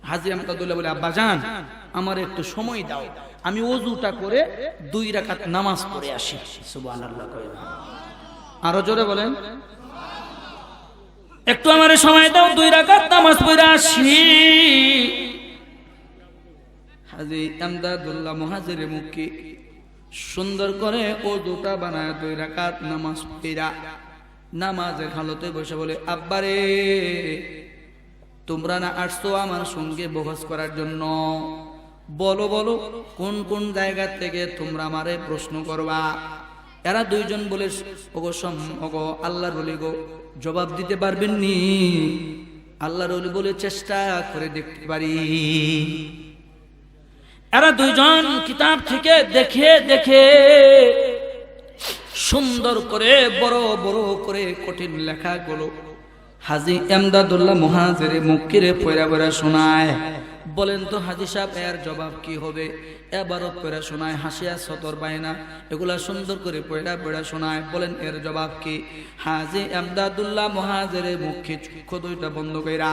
হাজী এমদাদুল্লাহ বলে, আব্বাজান আমার একটু সময় দাও, আমি ওযুটা করে 2 রাকাত নামাজ পড়ে আসি। সুবহানাল্লাহ কয় না? আরো জোরে বলেন, একটু আমার সময় দাও, 2 রাকাত নামাজ পড়ে আসি। হাজী এমদাদুল্লাহ মুহাজিরে মক্কি সুন্দর করে ওযুটা বানায় 2 রাকাত নামাজ পড়া নামাজের হালতে বসে বলে, আব্বারে তোমরা না আসছো আমার সঙ্গে বহস করার জন্য, বলো বলো কোন কোন জায়গা থেকে তোমরা আমারে প্রশ্ন করবা? এরা দুইজন বলে, ওগো আল্লাহর ওলি গো, জবাব দিতে পারবেন নি? আল্লাহর ওলি বলে, চেষ্টা করে দেখতে পারি। এরা দুইজন কিতাব থেকে দেখে দেখে সুন্দর করে বড় বড় করে কঠিন লেখাগুলো হাজী এমদাদুল্লাহ মুহাজিরে মক্কিরে পয়রা পয়রা শোনায়। বলেন তো হাজী সাহেব এর জবাব কি হবে? এবারত পয়রা শোনায়, হাসিয়া সতর বাইনা এগুলা সুন্দর করে পয়রা পয়রা শোনায়। বলেন এর জবাব কি? হাজী এমদাদুল্লাহ মুহাজিরে মক্কি চক্ষু দুইটা বন্ধ কইরা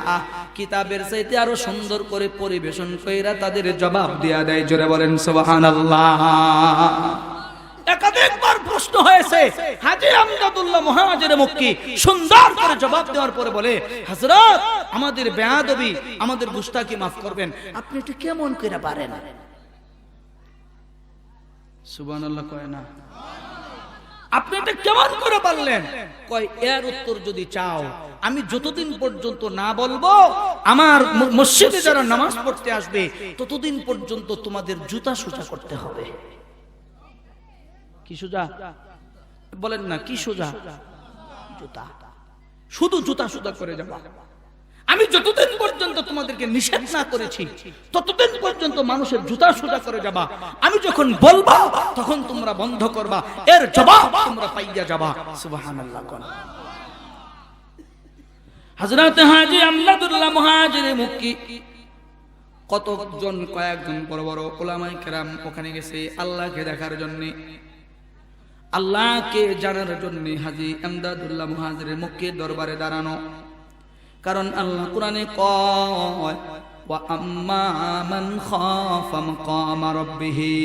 কিতাবের চাইতে আরো সুন্দর করে পরিবেশন কইরা তাদের জবাব দিয়া দেয়। জোরে বলেন সুবহানাল্লাহ। একাধিকবার প্রশ্ন হয়েছে, হাজী এমদাদুল্লাহ মুহাজিরে মক্কি সুন্দর করে জবাব দেওয়ার পরে বলে, হযরত আমাদের বেয়াদবি, আমাদের গুস্তাখি মাফ করবেন, আপনি এটা কেমন করে পারেন? সুবহানাল্লাহ কয় না? আপনি এটা কেমন করে পারলেন? কয় এর উত্তর যদি চাও, আমি যতদিন পর্যন্ত না বলবো আমার মসজিদে যারা নামাজ পড়তে আসবে ততদিন পর্যন্ত তোমাদের জুতা সোজা করতে হবে। কি সোজা? বলেন না কি সোজা? জুতা। শুধু জুতা সোজা করে যাবা। আমি যতদিন পর্যন্ত তোমাদেরকে নিষেধ না করেছি ততদিন পর্যন্ত মানুষের জুতা সোজা করে যাবা। আমি যখন বলবো তখন তোমরা বন্ধ করবা, এর জবাব তোমরা পাইয়া যাবা। সুবহানাল্লাহ। হযরত হাজী এমদাদুল্লাহ মুহাজিরে মক্কি কতজন, কয়েকজন বড় বড় উলামায়ে কেরাম ওখানে গেছে আল্লাহকে দেখার জন্য, আল্লাহকে জানার জন্য। হাজী এমদাদুল্লাহ মুহাজিরে মক্কির দরবারে দাঁড়ানো, কারণ আল্লাহ কোরআনে কয়, ওয়া আম্মা মান খাফা মাকাম রাব্বিহি,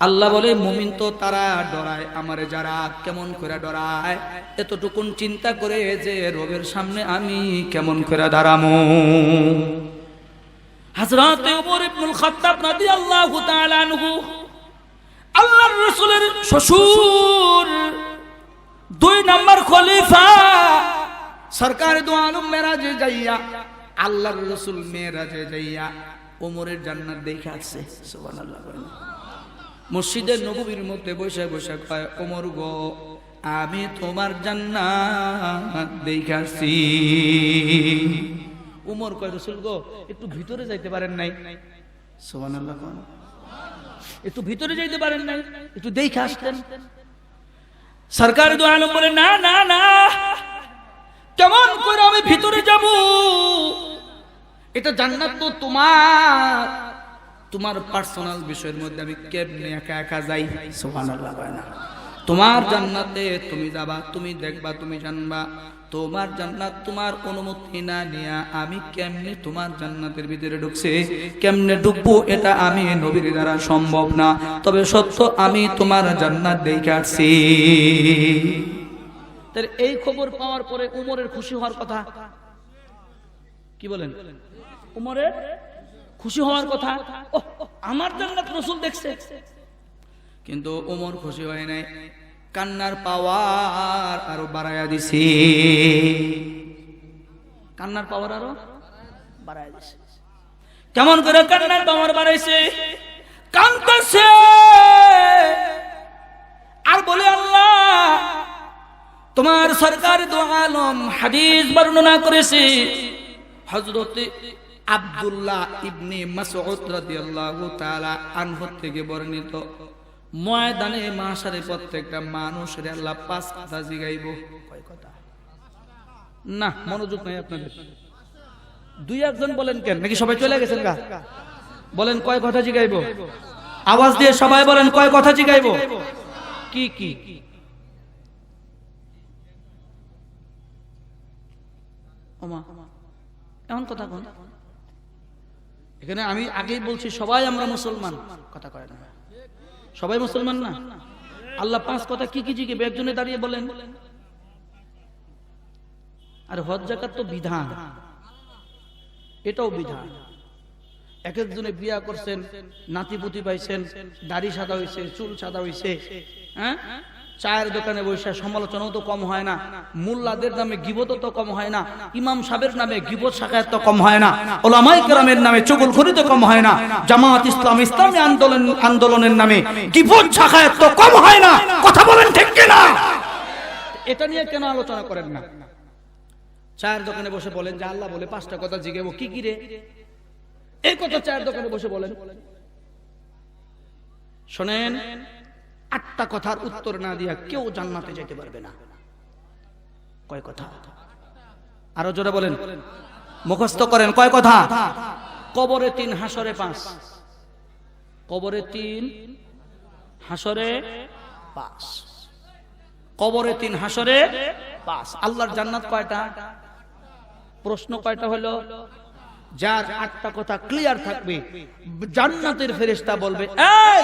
আল্লাহ বলে মুমিন তো তারা ডরায় আমারে, যারা কেমন করে ডরায় এতটুকুন চিন্তা করে যে রবের সামনে আমি কেমন করে দাঁড়ামু। হযরত ওমর ইবনুল খাত্তাব রাদিয়াল্লাহু তাআলা আনহু, আল্লাহর রাসূলের শ্বশুর, 2 নম্বর খলিফা, সরকার দু আলম মেরাজে যাইয়া, আল্লাহর রাসূল মেরাজে যাইয়া ওমরের জান্নাত দেখে আসছে। সুবহানাল্লাহ। মসজিদে নববীর মধ্যে বসে বসে কয়, ওমর গো আমি তোমার জান্নাত দেখে আসছি। উমর কয় রাসূল গো একটু ভিতরে যাইতে পারেন নাই? সুবহানাল্লাহ, একটু ভিতরে যাইতে পারেন নাই, একটু দেখে আসতেন। সরকার দু আলম বলে না না না, কেমন করে আমি ভিতরে যাব? এটা জান্নাত তো তোমার পার্সোনাল বিষয়ের মধ্যে আমি কেমনে একা একা যাই? সুবহানাল্লাহ। তোমার জান্নাতে তুমি যাবা, তুমি দেখবা, তুমি জানবা। তোমার জান্নাত তোমার অনুমতি না নিয়া আমি কেমনে তোমার জান্নাতের ভিতরে ঢুকছে, কেমনে ঢুকবো এটা আমি নবীর দ্বারা সম্ভব না। তবে সত্য আমি তোমার জান্নাত দেখে আসছি। তাহলে এই খবর পাওয়ার পরে উমরের খুশি হওয়ার কথা, কি বলেন? উমরের খুশি হওয়ার কথা, আমার জান্নাত রাসূল দেখছে। কিন্তু উমর খুশি হয় নাই, কান্নার পাওয়ার আরো বাড়ায়া দিছে। কান্নার পাওয়ার আরো বাড়ায়া দিছে। কেমন করে কান্নার পাওয়ার বাড়াইছে? কাঁদতেছে আর বলে আল্লাহ তোমার সরকার দু আলম হাদিস বর্ণনা করেছে, হযরত আব্দুল্লাহ ইবনে মাসউদ রাদিয়াল্লাহু তাআলা আনহু থেকে বর্ণিত, ময়দানে মাশারে প্রত্যেকটা মানুষের আল্লাহ 5 কথা জিগাইব। কয় কথা? না মনোযোগ নাই আপনাদের। দুই একজন বলেন কেন, নাকি সবাই চলে গেছেন গা? বলেন কয় কথা জিগাইব? আওয়াজ দিয়ে সবাই বলেন কয় কথা জিগাইব? কি কি? ওমা এমন কথা কোন? এখানে আমি আগেই বলছি সবাই আমরা মুসলমান, কথা কয় না। সবাই মুসলমান না? আল্লাহ 5 কথা কি কি জিজ্ঞেস একজনে দাঁড়িয়ে বলেন। আর হজ যাকাত তো বিধান, এটাও বিধান। এক একজনে বিয়া করছেন, নাতিপুতি পাইছেন, দাড়ি সাদা হইছে, চুল সাদা হইছে, হ্যাঁ, চায়ের দোকানে বসে সমালোচনাও তো কম হয় না, মুল্লাদের নামে গিবত তো কম হয় না, ইমাম সাহেবের নামে গিবত শাকায়াত তো কম হয় না, উলামায়ে কেরামের নামে চুগলখড়ি তো কম হয় না, জামাত ইসলাম ইসলামী আন্দোলনের নামে গিবত শাকায়াত তো কম হয় না। কথা বলেন ঠিক কি না? এটা নিয়ে কেন আলোচনা করেন না? চায়ের দোকানে বসে বলেন যে আল্লাহ বলে 5টা কথা জিজ্ঞেস, কি কি রে? এই কথা চায়ের দোকানে বসে বলেন। শোনেন, 8টা কথার উত্তর না দিয়া কেউ জান্নাতে যেতে পারবে না। কয় কথা? আরো জোরে বলেন, মুখস্থ করেন। কয় কথা? কবরে 3, হাসরে 5। কবরে 3, হাসরে 5। কবরে 3, হাসরে 5। আল্লাহর জান্নাত কয়টা? প্রশ্ন কয়টা হলো? যার 8টা কথা ক্লিয়ার থাকবে, জান্নাতের ফেরেশতা বলবে এই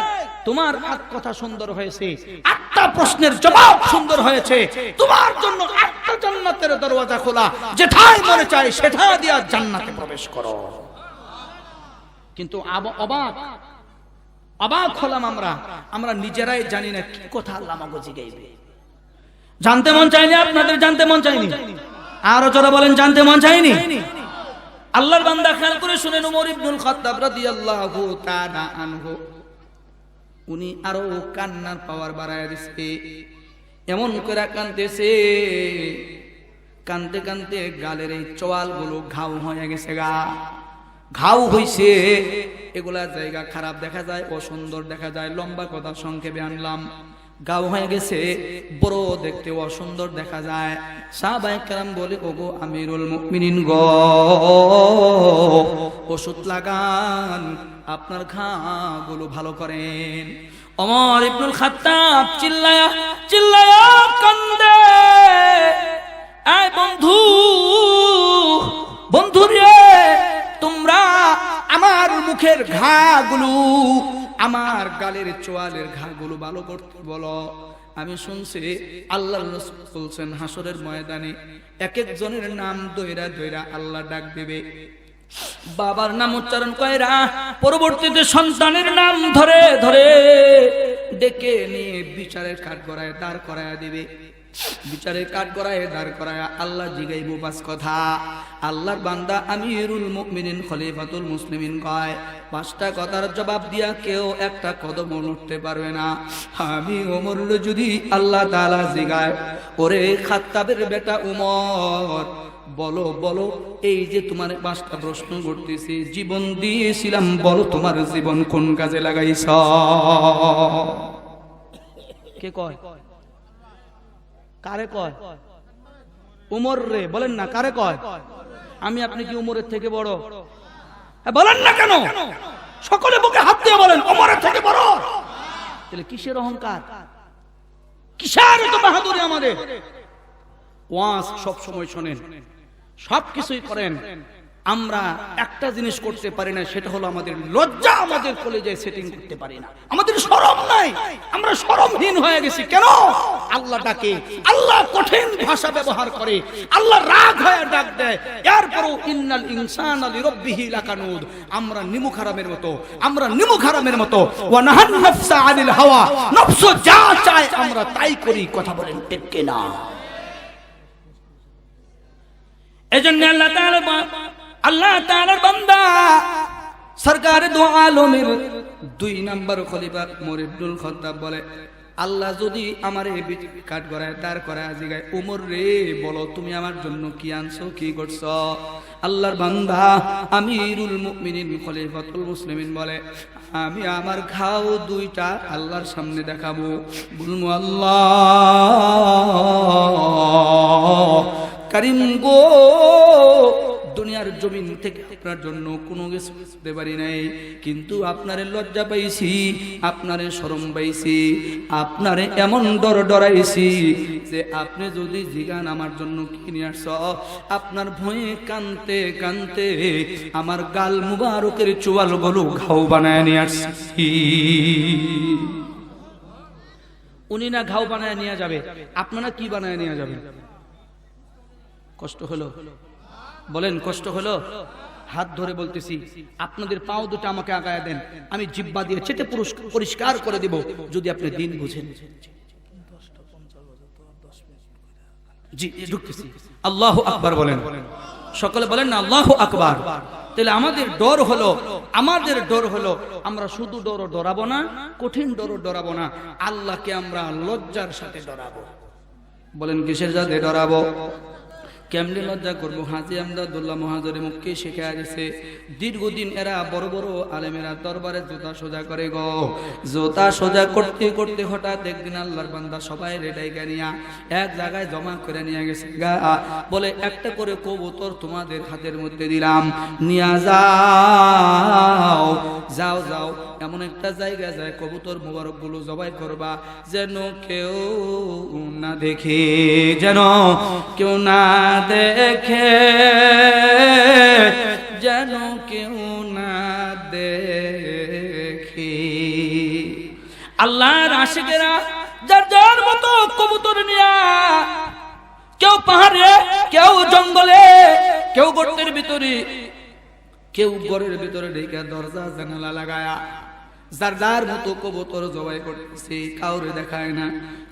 তোমার 8 কথা সুন্দর হয়েছে, 8টা প্রশ্নের জবাব সুন্দর হয়েছে, তোমার জন্য 8টা জান্নাতের দরওয়াজা খোলা, যেটাই মনে চায় সেটা দিয়া জান্নাতে প্রবেশ করো। কিন্তু অবাক হলাম আমরা নিজেরাই জানি না কি কথা আল্লাহ আমাকে জিগাইবে। জানতে মন চাইনি? আপনাদের জানতে মন চাইনি? আরো যারা বলেন জানতে মন চাইনি? আল্লাহর বান্দা খেয়াল করে শুনেন, ওমর ইবনুল খাত্তাব রাদিয়াল্লাহু তাআলা আনহু উনি আরো কান্নার পাওয়ার বাড়ায় দিছে। এমন করে কাঁদতেছে, কাঁদতে কাঁদতে গালের এই চোয়ালগুলো ঘাও হয়ে গেছে, ঘাও হইছে। এগুলা জায়গা খারাপ দেখা যায়, অসুন্দর দেখা যায়। লম্বা কথা সংক্ষেপে আনলাম, গাও হয়ে গেছে, বড় দেখতে অসুন্দর দেখা যায়। সাহাবায়ে কেরাম বলে, ওগো আমিরুল মুমিনিন গো, ওষুধ লাগান, আপনার ঘাগুলো ভালো করেন। ওমর ইবনুল খাত্তাব চিল্লায়া চিল্লায়া কান্দে, এই বন্ধু রে, তোমরা আমার মুখের ঘাগুলো, আমার গালের চোয়ালের ঘাগুলো ভালো করতে বলো। আমি শুনছি আল্লাহর রাসূল বলছেন, হাসরের ময়দানে এক একজনের নাম দইরা দইরা আল্লাহ ডাক দিবে। বাবার নাম উচ্চারণ কইরা পরবর্তীতে সন্তানের নাম ধরে ধরে ডেকে নিয়ে বিচারের কাঠগড়ায় দাঁড় করায়া দিবে। বিচারের কাঠগড়ায় দাঁড় করায়া আল্লাহ জিগাইব 5 কথা। আল্লাহর বান্দা আমিরুল মুমিনিন খলিফাতুল মুসলিমিন কয়, 5টা কথার জবাব দিয়া কেউ একটা কদম উঠতে পারবে না। আমি ওমর যদি আল্লাহ তাআলা জিগায়, ওরে খাত্তাবের বেটা উমর, বলো বলো, এই যে তোমার 5টা প্রশ্ন করতেছি, জীবন দিয়েছিলাম, বলো তোমার জীবন কোন কাজে লাগাইছ? কে কয়? কারে কয়? উমর রে, বলেন না কারে কয়? আমি আপনি কি উমরের থেকে বড়? বলেন না কেন? সকলে বুকে হাত দিয়ে বলেন উমরের থেকে বড়। তাহলে কিসের অহংকার, কিসের এত বাহাদুরি আমাদের? ওয়াজ সব সময় শোনেন, সবকিছুই করেন, আমরা একটা জিনিস করতে পারি না, সেটা হলো আমাদের লজ্জা আমাদের কলেজায় সেটিং করতে পারি না, আমাদের শরম নাই, আমরা শরমহীন হয়ে গেছি। কেন? আল্লাহ ডাকে, আল্লাহ কঠিন ভাষা ব্যবহার করে, আল্লাহ রাগ হয়ে ডাক দেয়, এরপরও ইন্নাল ইনসানা লিরাব্বিহি লাকানুদ, আমরা নিমুখ হারামের মতো, আমরা নিমুখ হারামের মতো, ওয়া নাহান নাফসা আনিল হাওয়া, নফস যা চায় আমরা তাই করি। কথা বলেন ঠিক কি না? এজন্য আল্লাহ তাআলার বান্দা সরকার দু আলমের 2 নম্বর খলিফা ওমর ইবনুল খাত্তাব বলে, আল্লাহ যদি আমারে কাট করায়, দাঁড় করায়, জিগায় ওমর রে বলো তুমি আমার জন্য কি আনছো, কি করছো? আল্লাহর বান্দা আমিরুল মুমিনিন খলিফাতুল মুসলিমিন বলে, আমি আমার ঘাও 2টা আল্লাহর সামনে দেখাবো, বলবো আল্লাহ কারীম গো, দুনিয়ার জমিন থেকে আপনার জন্য কোনো কিছু করতে পারি নাই, কিন্তু আপনারে লজ্জা পাইছি, আপনারে শরম পাইছি, আপনারে এমন ডর ডরাইছি যে আপনি যদি জিগান আমার জন্য কি নিয়ে আসছ, আপনার ভয়ে কানতে কানতে আমার গাল মুবারকের চোয়াল গুলো ঘাও বানায় নিয়ে আসছি। উনি না ঘাও বানায় নিয়ে যাবে, আপনারা কি বানায় নিয়ে যাবেন? কষ্ট হলো? বলেন কষ্ট হলো? হাত ধরে বলতেছি, আপনাদের পাও দুটো আমাকে আগায় দেন, আমি জিহ্বা দিয়ে চেটে পরিষ্কার করে দেব, যদি আপনি দিন বুঝেন। জি ঢুকতেছি। আল্লাহু আকবার বলেন, সকলে বলেন না আল্লাহু আকবার। তাহলে আমাদের ডর হলো আমরা শুধু ডরাবো না, কঠিন ডরাবো না, আল্লাহকে আমরা লজ্জার সাথে ডরাবো। বলেন কিসের সাথে ডরাবো? কেমনে লজ্জা করবো? হাজী আমদাদুল্লাহ মহাজরে মুক্তি শিখে গেছে, দীর্ঘদিন এরা বড় বড় আলেমেরা দরবারে জুতা সোজা করে গো, জুতা সোজা করতে করতে হঠাৎ একদিন আল্লাহর বান্দা সবাই রেডাই গানিয়া এক জায়গায় জমা করে নিয়ে গেছে গা, বলে একটা করে কবুতর তোমাদের হাতের মধ্যে দিলাম, নিয়ে যাও যাও যাও, এমন একটা জায়গা যায় কবুতর মোবারক গুলো জবাই করবা, যেন কেউ না দেখে, যেন কেউ না দেখে, যেন কেউ না দেখে। আল্লাহর আশিকেরা যার যার মতো কবুতর নিয়া, কেউ পাহাড়ে, কেউ জঙ্গলে, কেউ গর্তের ভিতরে, কেউ ঘরের ভিতরে ঢেকে দরজা জানালা লাগায়া যার যার মতো কবুতর জবাই করতেছে, কাউরে দেখায় না।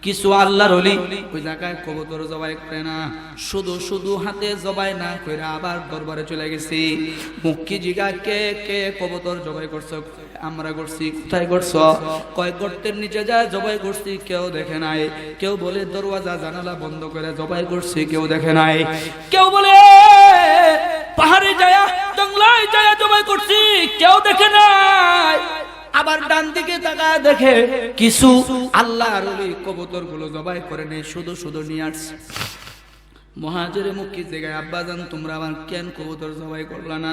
কিছু আল্লাহর ওলি ওই জায়গায় কবুতর জবাই করে না, শুধু শুধু হাতে জবাই না করে আবার দরবারে চলে গেছে। মুক্তি জিগা কে কে কবুতর জবাই করছো? আমরা করছি। কোথায় করছ? কয় গর্তের নিচে যা জবাই করছি, কেউ দেখে নাই। কেউ বলে দরওয়াজা জানালা বন্ধ করে জবাই করছি, কেউ দেখে নাই। কেউ বলে পাহাড়ে যায়, জঙ্গলায় যায় জবাই করছি, কেউ দেখে নাই। আবার ডান দিকে তাকায় দেখে কিছু আল্লাহর ওলি কবুতর গুলো জবাই করে নেই, শুধু শুধু নিয়ে আসছে। মহাজরে মুক্তি জায়গায়, আব্বাজান তোমরা আমার কেন কবুতর জবাই করলা না?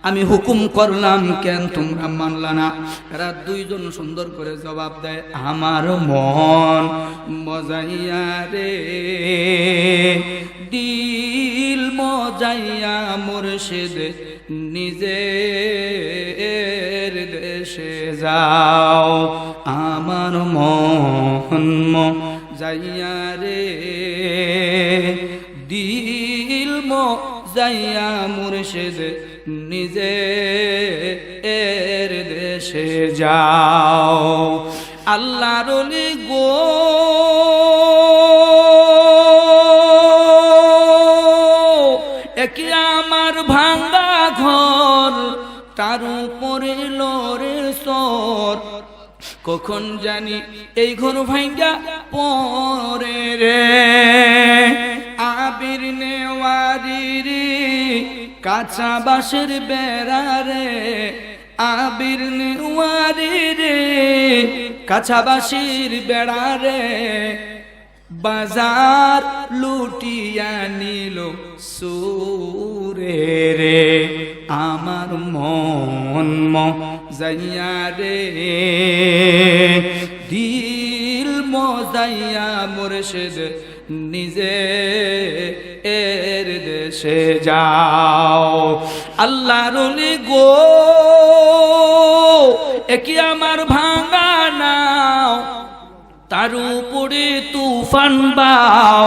আমি হুকুম করলাম কেন তোমরা মানলা না? এরা দুইজন সুন্দর করে জবাব দেয়, আমার মন মজাইয়া রে, দিল মজাইয়া মুর্শিদ নিজের দেশে যাও, আমার মন মজাইয়া রে, দিল মজাইয়া মুর্শিদ নিজের দেশে যাও। আল্লাহর ওলি গো, একি আমার ভাঙ্গা ঘর, তার উপরে লড়ে সর, কখন জানি এই ঘর ভাঙ্গা পরে রে, আবির নেওয়ারি রে কাঁচা বাঁশের বেড়া রে, আবির নেওয়ারি রে কাঁচা বাঁশের বেড়া রে, বাজার লুটিয়া নিল সুরে রে, আমার মন মজাইয়া রে, দিল মজাইয়া মুর্শিদ নিজে এর দেশে যাও। আল্লাহর ওলি গো একি আমার ভাঙা নাও, তার উপরে তুফান বাও,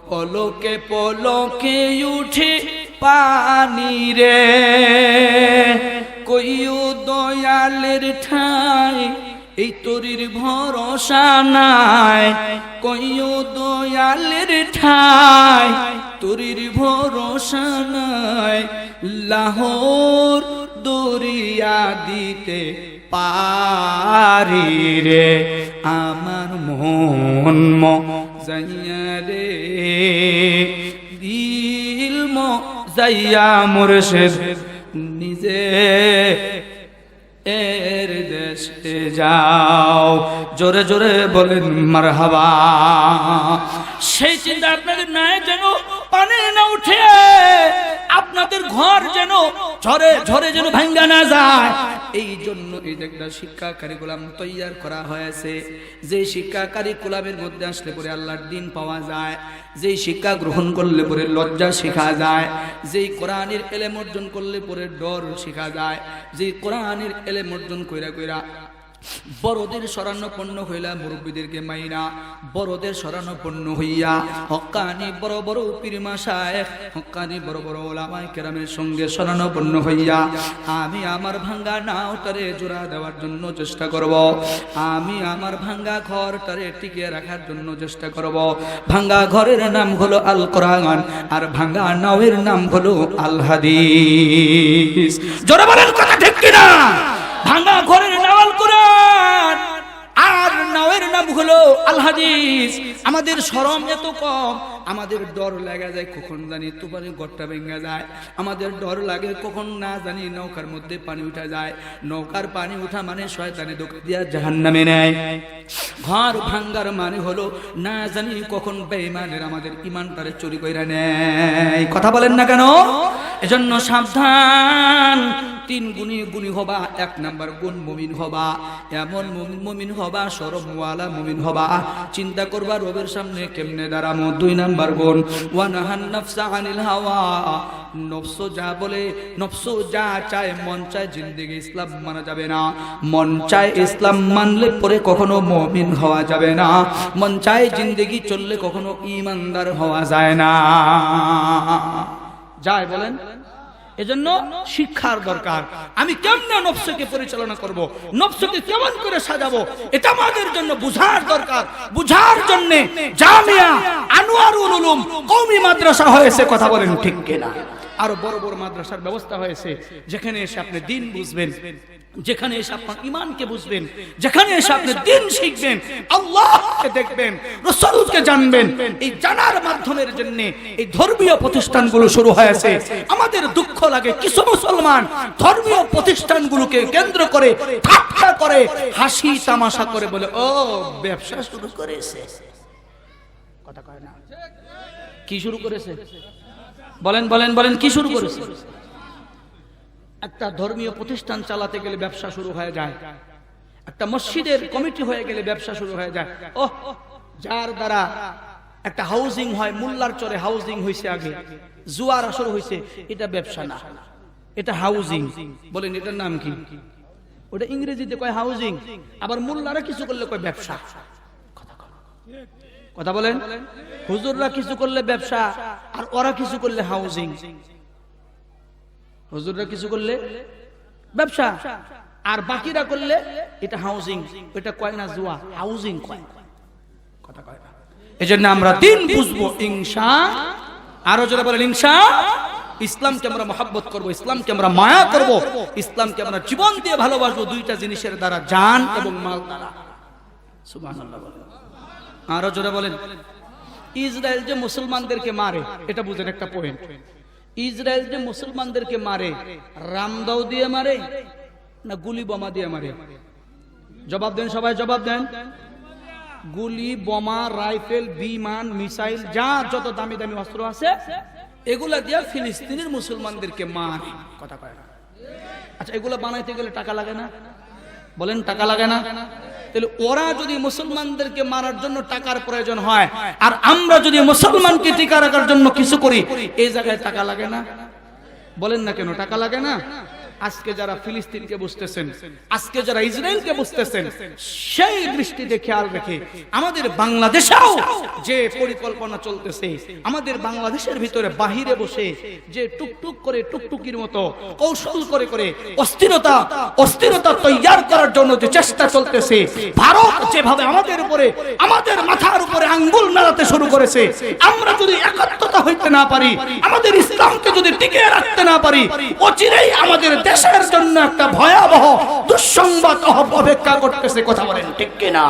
পলকে পলকে উঠে পানি রে, কইও দয়ালের ঠাই এই তরির ভরসা নাই, কইও দয়ালের ঠাই তরির ভরসা নাই, লাহোর দরিয়া দিতে পারি রে, আমার মন মজাইয়া রে, দিল মজাইয়া মুর্শিদ নিজে এর দেশে যাও। জোরে জোরে বলেন মারহাবা। সেই চিন্তা আপনাদের নাই যেন পানি না উঠে, আপনাদের ঘর যেন ঝরে ঝরে যেন ভাঙ্গা না যায়, এই জন্য এই একটা শিক্ষা কারিকুলাম তৈয়ার করা হয়েছে। যে শিক্ষা কারিকুলামের মধ্যে আসলে পরে আল্লাহর দ্বীন পাওয়া যায়, যেই শিক্ষা গ্রহণ করলে পরে লজ্জা শেখা যায়, যেই কোরআনের এলেম অর্জন করলে পরে ডর শেখা যায়, যেই কোরআনের এলেম অর্জন কইরা কইরা বড়দের শরণাপন্ন হইলা, মুরব্বীদেরকে মাইনা বড়দের শরণাপন্ন হইয়া হক্কানি বড় বড় পীর মাশায়েখ, হক্কানি বড় বড় ওলামায়ে কেরামের সঙ্গে শরণাপন্ন হইয়া আমি আমার ভাঙ্গা নাওটারে জোড়া দেওয়ার জন্য চেষ্টা করব, আমি আমার ভাঙ্গা ঘরটারে টিকিয়ে রাখার জন্য চেষ্টা করব। ভাঙ্গা ঘরের নাম হলো আল কোরআন, আর ভাঙ্গা নাওয়ের নাম হলো আল হাদিস। জোরে বলেন কথা ঠিক কিনা? ভাঙ্গা ঘরের নাম আল কোরআন, আর নাওয়ের নাম হলো আল হাদিস। আমাদের শরম এত কম, আমাদের ডর লাগা যায় কখন জানি তুফানে গড়টা ভেঙে যায়, আমাদের ডর লাগে কখন না জানি নৌকার মধ্যে পানি উঠা যায়, নৌকার পানি উঠা মানে শয়তানে ধোঁকা দিয়া জাহান্নামে নেয়। ঘর ভাঙ্গার মানে হলো না জানি কখন বেঈমানের আমাদের ঈমানটারে চুরি কইরা নেয়। কথা বলেন না কেন? এজন্য সাবধান। তিন গুণী গুণী হবা, এক নাম্বার গুণ মুমিন হবা, এমন মুমিন হবা শরমওয়ালা মুমিন হবা, চিন্তা করবা রবের সামনে কেমনে দাঁড়ামো। দুই নাম্বার গুণ ওয়ানাহান নাফসা আনিল হাওয়া, নফস যা বলে, নফস যা চায় মন চায় জিন্দেগি ইসলাম মানা যাবে না, মন চায় ইসলাম মানলে পরে কখনো মুমিন হওয়া যাবে না, মন চায় জিন্দেগি চললে কখনো ঈমানদার হওয়া যায় না। যায় বলেন? এজন্য শিক্ষার দরকার। আমি কেমনে নফসকে পরিচালনা করব, নফসকে কেমন করে সাজাবো, এটা আমাদের জন্য বুঝার দরকার। বুঝার জন্য জামিয়া আনোয়ারুল উলুম কওমি মাদ্রাসা হয়েছে। কথা বলেন ঠিক কিনা? আরো বড় বড় মাদ্রাসার ব্যবস্থা হয়েছে, যেখানে এসে আপনি দ্বীন বুঝবেন, যেখানে এসে আপনার ঈমানকে বুঝবেন, যেখানে এসে আপনি দ্বীন শিখবেন, আল্লাহকে দেখবেন, রাসূলকে জানবেন। এই জানার মাধ্যমের জন্য এই ধর্মীয় প্রতিষ্ঠানগুলো শুরু হয়েছে। আমাদের দুঃখ লাগে কিছু মুসলমান ধর্মীয় প্রতিষ্ঠানগুলোকে কেন্দ্র করে ঠাট্টা করে, হাসি তামাশা করে বলে ও ব্যবসা শুরু করেছে। কথা কয় না? কি শুরু করেছে? বলেন বলেন বলেন, কি শুরু করেছে? একটা ধর্মীয় প্রতিষ্ঠান চালাতে গেলে ব্যবসা শুরু হয়ে যায়, একটা মসজিদের কমিটি হয়ে গেলে ব্যবসা শুরু হয়ে যায়। ও যার দ্বারা একটা হাউজিং হয়, মোল্লার চরে হাউজিং হয়েছে, আগে জুয়ার আসর হয়েছে, এটা ব্যবসা না, এটা হাউজিং। বলেন এটার নাম কি? ওটা ইংরেজিতে কয় হাউজিং, আবার মোল্লারা কিছু করলে কয় ব্যবসা। কথা বলেন? হুজুররা কিছু করলে ব্যবসা, আর ওরা কিছু করলে হাউজিং। হুজুররা কিছু করলে ব্যবসা, আর বাকিরা করলে এটা হাউজিং। এটা কয় না জুয়া, হাউজিং কয়। কথা কয় না? এজন্য আমরা দ্বীন বুঝবো ইনশাআল্লাহ। আরো জোরে বলেন ইনশাআল্লাহ। ইসলামকে আমরা মহব্বত করব, ইসলামকে আমরা মায়া করব, ইসলামকে আমরা জীবন দিয়ে ভালোবাসবো, দুইটা জিনিসের দ্বারা, জান এবং মাল দ্বারা। সুবহানাল্লাহ বলেন। আরো জোরে বলেন ইসরায়েল যে মুসলমানদেরকে মারে, এটা বুঝেন একটা পয়েন্ট। ইসরায়েল যে মুসলমানদেরকে মারে, রামদাও দিয়ে মারে না গুলি বোমা দিয়ে মারে? জবাব দেন, সবাই জবাব দেন। গুলি, বোমা, রাইফেল, বিমান, মিসাইল, যা যত দামি দামি অস্ত্র আছে এগুলা দিয়ে ফিলিস্তিনের মুসলমানদেরকে মারে। কথা কয় না? আচ্ছা, এগুলা বানাইতে গেলে টাকা লাগে না? বলেন, টাকা লাগে না? তাহলে ওরা যদি মুসলমানদেরকে মারার জন্য টাকার প্রয়োজন হয়, আর আমরা যদি মুসলমানকে টিকা রাখার জন্য কিছু করি, এই জায়গায় টাকা লাগে না? বলেন না কেন টাকা লাগে না? আজকে যারা ফিলিস্তিনকে বুঝতেছেন, আজকে যারা ইসরায়েলকে বুঝতেছেন, সেই দৃষ্টিতে খেয়াল রেখে আমাদের বাংলাদেশেও যে পরিকল্পনা চলতেছে, আমাদের বাংলাদেশের ভিতরে বাহিরে বসে যে টুকটুক করে টুকটুকির মতো কৌশল করে করে অস্থিরতা তৈরি করার জন্য যে চেষ্টা চলতেছে, ভারত যেভাবে আমাদের উপরে, আমাদের মাথার উপরে আঙ্গুল নাড়াতে শুরু করেছে, আমরা যদি একত্রতা হইতে না পারি, আমাদের ইসলামকে যদি টিকিয়ে রাখতে না পারি, অচিরেই আমাদের দেশের জন্য একটা ভয়াবহ দুঃসংবাদ অপেক্ষা করতেছে। কথা বলেন ঠিক কিনা?